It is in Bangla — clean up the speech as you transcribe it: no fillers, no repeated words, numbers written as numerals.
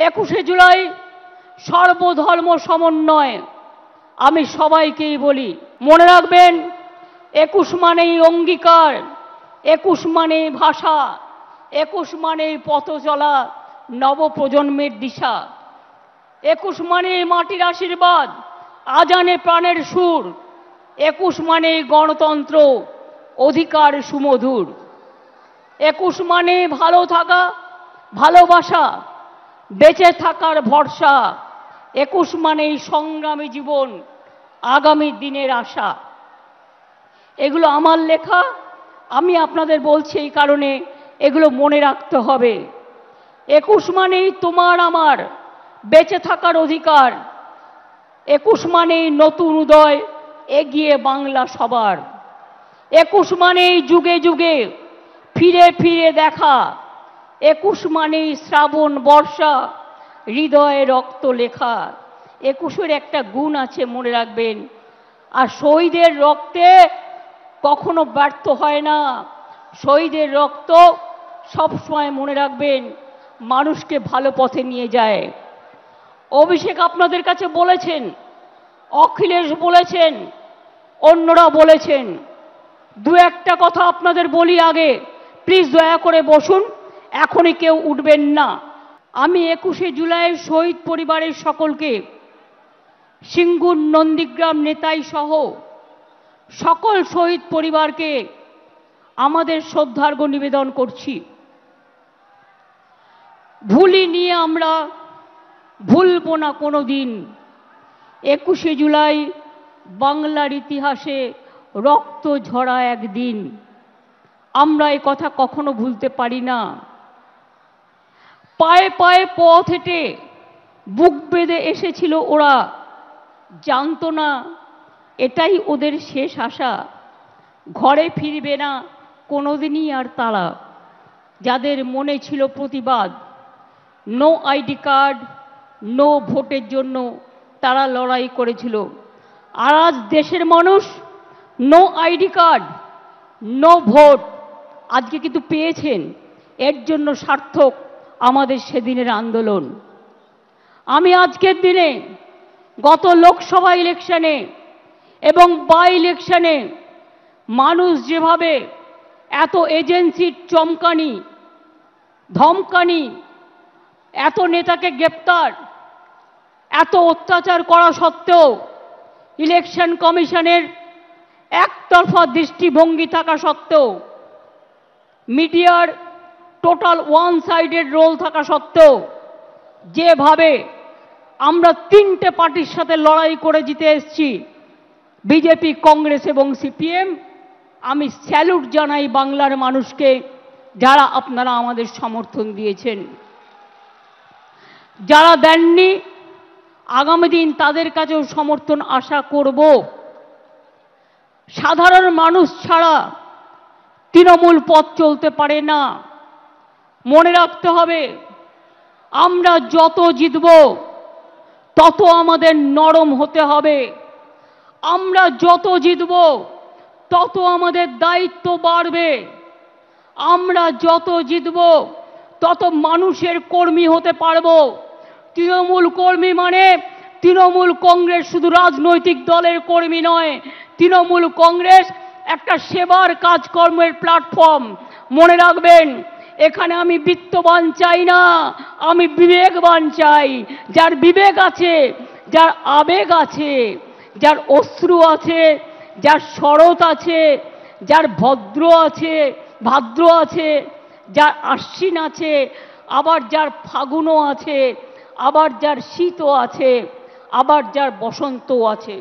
21শে জুলাই সর্বধর্ম সমন্বয়। আমি সবাইকেই বলি, মনে রাখবেন 21 মানেই অঙ্গীকার, 21 মানেই ভাষা, 21 মানেই পথ চলা নবপ্রজন্মের দিশা, 21 মানেই মাটির আশীর্বাদ, আজানে প্রাণের সুর, 21 মানেই গণতন্ত্র, অধিকার সুমধুর, 21 মানে ভালো থাকা, ভালোবাসা, বেঁচে থাকার ভরসা, 21 মানেই সংগ্রামী জীবন, আগামী দিনের আশা। এগুলো আমার লেখা, আমি আপনাদের বলছি এই কারণে এগুলো মনে রাখতে হবে। 21 মানেই তোমার আমার বেঁচে থাকার অধিকার, 21 মানেই নতুন উদয়, এগিয়ে বাংলা সবার, 21 মানেই যুগে যুগে ফিরে ফিরে দেখা, 21 মানেই শ্রাবণ বর্ষা, হৃদয়ে রক্ত লেখা। 21-এর একটা গুণ আছে, মনে রাখবেন, আর শহীদের রক্তে কখনো ব্যর্থ হয় না। শহীদের রক্ত সবসময় মনে রাখবেন মানুষকে ভালো পথে নিয়ে যায়। অভিষেক আপনাদের কাছে বলেছেন, অখিলেশ বলেছেন, অন্যরা বলেছেন। দু একটা কথা আপনাদের বলি আগে, প্লিজ দয়া করে বসুন, এখনই কেউ উঠবেন না। আমি 21শে জুলাইয়ের শহীদ পরিবারের সকলকে, সিঙ্গুর নন্দীগ্রাম নেতাই সহ সকল শহীদ পরিবারকে আমাদের শ্রদ্ধার্ঘ্য নিবেদন করছি। ভুলি নিয়ে আমরা ভুলব না কোনো দিন 21শে জুলাই বাংলার ইতিহাসে রক্ত ঝরা একদিন। আমরা এই কথা কখনো ভুলতে পারি না। পায়ে পায়ে পথ হেঁটে বুক বেঁধে এসেছিল ওরা, জানতো না এটাই ওদের শেষ আশা। ঘরে ফিরবে না কোনোদিনই আর তারা, যাদের মনে ছিল প্রতিবাদ। নো আইডি কার্ড, নো ভোটের জন্য তারা লড়াই করেছিল। আর আজ দেশের মানুষ no ID card, no vote আজকে কিন্তু পেয়েছেন। এর জন্য সার্থক আমাদের সেদিনের আন্দোলন। আমি আজকের দিনে গত লোকসভা ইলেকশনে এবং বাই ইলেকশনে মানুষ যেভাবে এত এজেন্সির চমকানি ধমকানি, এত নেতাকে গ্রেপ্তার, এত অত্যাচার করা সত্ত্বেও ইলেকশন কমিশনের একতরফা দৃষ্টিভঙ্গি থাকা সত্ত্বেও, মিডিয়ার টোটাল ওয়ান সাইডেড রোল থাকা সত্ত্বেও, যেভাবে আমরা তিনটে পার্টির সাথে লড়াই করে জিতে এসেছি, বিজেপি, কংগ্রেস এবং সিপিএম, আমি স্যালুট জানাই বাংলার মানুষকে, যারা আপনারা আমাদের সমর্থন দিয়েছেন। যারা দেননি, আগামী দিন তাদের কাছেও সমর্থন আশা করব। সাধারণ মানুষ ছাড়া তৃণমূল পথ চলতে পারে না। মনে রাখতে হবে, আমরা যত জিতব তত আমাদের নরম হতে হবে। আমরা যত জিতব তত আমাদের দায়িত্ব বাড়বে। আমরা যত জিতব তত মানুষের কর্মী হতে পারবো। তৃণমূল কর্মী মানে তৃণমূল কংগ্রেস শুধু রাজনৈতিক দলের কর্মী নয়, তৃণমূল কংগ্রেস একটা সেবার কাজকর্মের প্ল্যাটফর্ম। মনে রাখবেন, এখানে আমি বিত্তবান চাই না, আমি বিবেকবান চাই। যার বিবেক আছে, যার আবেগ আছে, যার অশ্রু আছে, যার শরৎ আছে, যার ভাদ্র আছে, যার আশ্বিন আছে, আবার যার ফাগুনও আছে, আবার যার শীতও আছে, আবার যার বসন্তও আছে।